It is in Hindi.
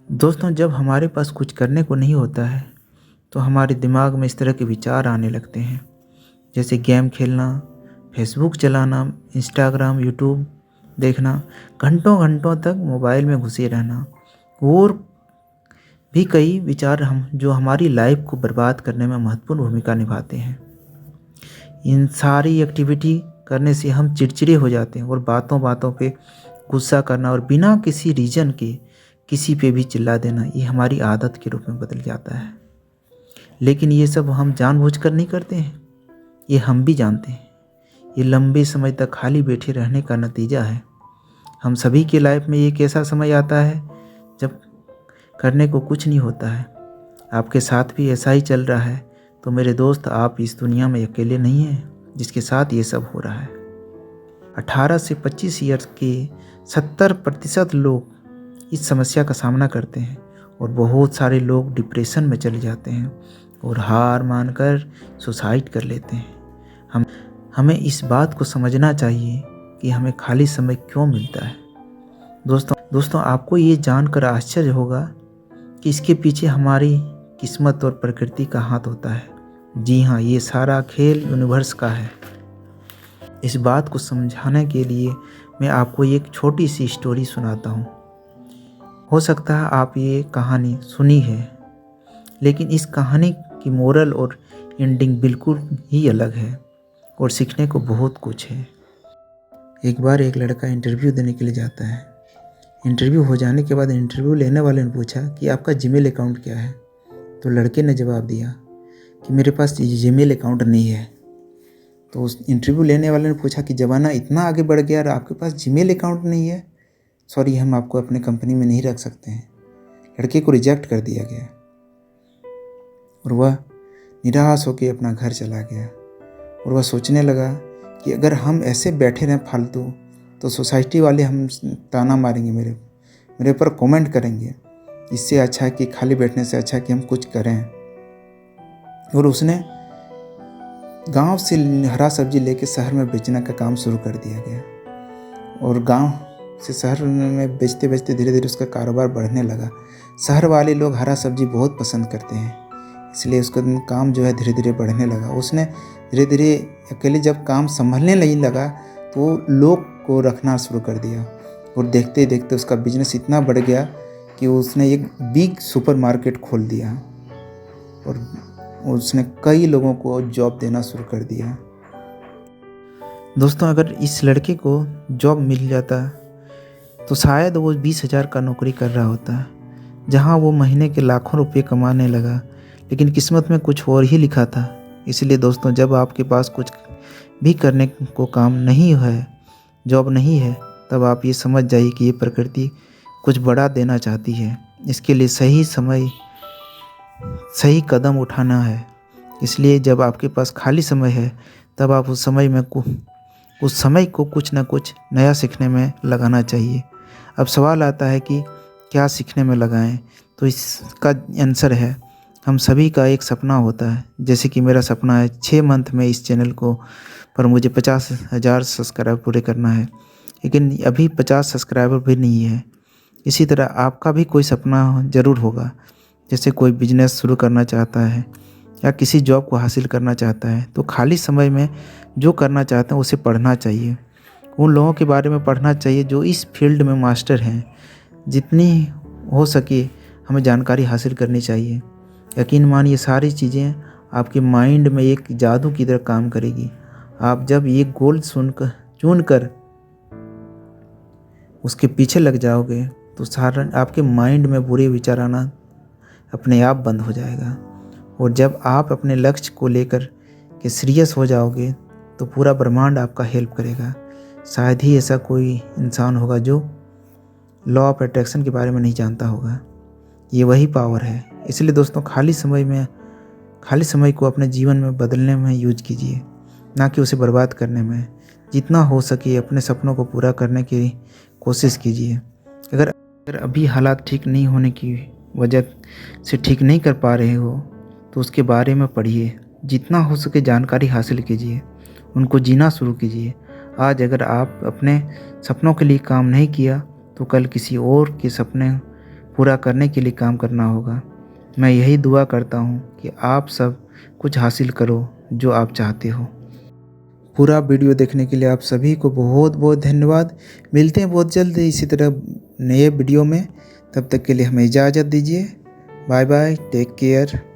दोस्तों, जब हमारे पास कुछ करने को नहीं होता है तो हमारे दिमाग में इस तरह के विचार आने लगते हैं, जैसे गेम खेलना, फेसबुक चलाना, इंस्टाग्राम, यूट्यूब देखना, घंटों घंटों तक मोबाइल में घुसे रहना। और भी कई विचार हम जो हमारी लाइफ को बर्बाद करने में महत्वपूर्ण भूमिका निभाते हैं। इन सारी एक्टिविटी करने से हम चिड़चिड़े हो जाते हैं और बातों बातों पे गुस्सा करना और बिना किसी रीज़न के किसी पे भी चिल्ला देना, ये हमारी आदत के रूप में बदल जाता है। लेकिन ये सब हम जानबूझकर नहीं करते हैं, ये हम भी जानते हैं। ये लंबे समय तक खाली बैठे रहने का नतीजा है। हम सभी की लाइफ में एक ऐसा समय आता है जब करने को कुछ नहीं होता है। आपके साथ भी ऐसा ही चल रहा है तो मेरे दोस्त, आप इस दुनिया में अकेले नहीं हैं जिसके साथ ये सब हो रहा है। 18 से 25 ईयर्स के 70% लोग इस समस्या का सामना करते हैं और बहुत सारे लोग डिप्रेशन में चले जाते हैं और हार मानकर सुसाइड कर लेते हैं। हमें इस बात को समझना चाहिए कि हमें खाली समय क्यों मिलता है। दोस्तों, आपको ये जानकर आश्चर्य होगा कि इसके पीछे हमारी किस्मत और प्रकृति का हाथ होता है। जी हाँ, ये सारा खेल यूनिवर्स का है। इस बात को समझाने के लिए मैं आपको एक छोटी सी स्टोरी सुनाता हूँ। हो सकता है आप ये कहानी सुनी है, लेकिन इस कहानी की मोरल और एंडिंग बिल्कुल ही अलग है और सीखने को बहुत कुछ है। एक बार एक लड़का इंटरव्यू देने के लिए जाता है। इंटरव्यू हो जाने के बाद इंटरव्यू लेने वाले ने पूछा कि आपका जीमेल अकाउंट क्या है। तो लड़के ने जवाब दिया कि मेरे पास जीमेल अकाउंट नहीं है। तो उस इंटरव्यू लेने वाले ने पूछा कि ज़माना इतना आगे बढ़ गया और आपके पास जीमेल अकाउंट नहीं है, सॉरी, हम आपको अपने कंपनी में नहीं रख सकते हैं। लड़के को रिजेक्ट कर दिया गया और वह निराश होकर अपना घर चला गया। और वह सोचने लगा कि अगर हम ऐसे बैठे रहें फालतू तो सोसाइटी वाले हम ताना मारेंगे, मेरे ऊपर कमेंट करेंगे। इससे अच्छा है कि खाली बैठने से अच्छा है कि हम कुछ करें। और उसने गांव से हरा सब्जी लेके शहर में बेचने का काम शुरू कर दिया गया और गांव से शहर में बेचते बेचते धीरे धीरे उसका कारोबार बढ़ने लगा। शहर वाले लोग हरा सब्जी बहुत पसंद करते हैं, इसलिए उसका काम जो है धीरे धीरे बढ़ने लगा। उसने धीरे धीरे अकेले जब काम संभलने नहीं लगा तो लोग को रखना शुरू कर दिया और देखते देखते उसका बिजनेस इतना बढ़ गया कि उसने एक बिग सुपरमार्केट खोल दिया और उसने कई लोगों को जॉब देना शुरू कर दिया। दोस्तों, अगर इस लड़के को जॉब मिल जाता तो शायद वो 20,000 का नौकरी कर रहा होता, जहां वो महीने के लाखों रुपए कमाने लगा। लेकिन किस्मत में कुछ और ही लिखा था। इसलिए दोस्तों, जब आपके पास कुछ भी करने को काम नहीं है, जॉब नहीं है, तब आप ये समझ जाइए कि ये प्रकृति कुछ बड़ा देना चाहती है। इसके लिए सही समय सही कदम उठाना है। इसलिए जब आपके पास खाली समय है तब आप उस समय को कुछ ना कुछ नया सीखने में लगाना चाहिए। अब सवाल आता है कि क्या सीखने में लगाएं, तो इसका आंसर है, हम सभी का एक सपना होता है। जैसे कि मेरा सपना है 6 मंथ में इस चैनल को पर मुझे 50,000 सब्सक्राइबर पूरे करना है, लेकिन अभी 50 सब्सक्राइबर भी नहीं है। इसी तरह आपका भी कोई सपना ज़रूर होगा, जैसे कोई बिजनेस शुरू करना चाहता है या किसी जॉब को हासिल करना चाहता है। तो खाली समय में जो करना चाहते हैं उसे पढ़ना चाहिए। उन लोगों के बारे में पढ़ना चाहिए जो इस फील्ड में मास्टर हैं। जितनी हो सके हमें जानकारी हासिल करनी चाहिए। यकीन मानिए, ये सारी चीज़ें आपके माइंड में एक जादू की तरह काम करेगी। आप जब ये गोल चुनकर उसके पीछे लग जाओगे तो सारा आपके माइंड में बुरे विचार आना अपने आप बंद हो जाएगा। और जब आप अपने लक्ष्य को लेकर के सीरियस हो जाओगे तो पूरा ब्रह्मांड आपका हेल्प करेगा। शायद ही ऐसा कोई इंसान होगा जो लॉ ऑफ अट्रैक्शन के बारे में नहीं जानता होगा। ये वही पावर है। इसलिए दोस्तों, खाली समय को अपने जीवन में बदलने में यूज कीजिए, ना कि उसे बर्बाद करने में। जितना हो सके अपने सपनों को पूरा करने की कोशिश कीजिए। अगर अभी हालात ठीक नहीं होने की वजह से ठीक नहीं कर पा रहे हो तो उसके बारे में पढ़िए। जितना हो सके जानकारी हासिल कीजिए, उनको जीना शुरू कीजिए। आज अगर आप अपने सपनों के लिए काम नहीं किया तो कल किसी और के सपने पूरा करने के लिए काम करना होगा। मैं यही दुआ करता हूँ कि आप सब कुछ हासिल करो जो आप चाहते हो। पूरा वीडियो देखने के लिए आप सभी को बहुत बहुत धन्यवाद। मिलते हैं बहुत जल्द इसी तरह नए वीडियो में। तब तक के लिए हमें इजाज़त दीजिए। Bye bye, take care.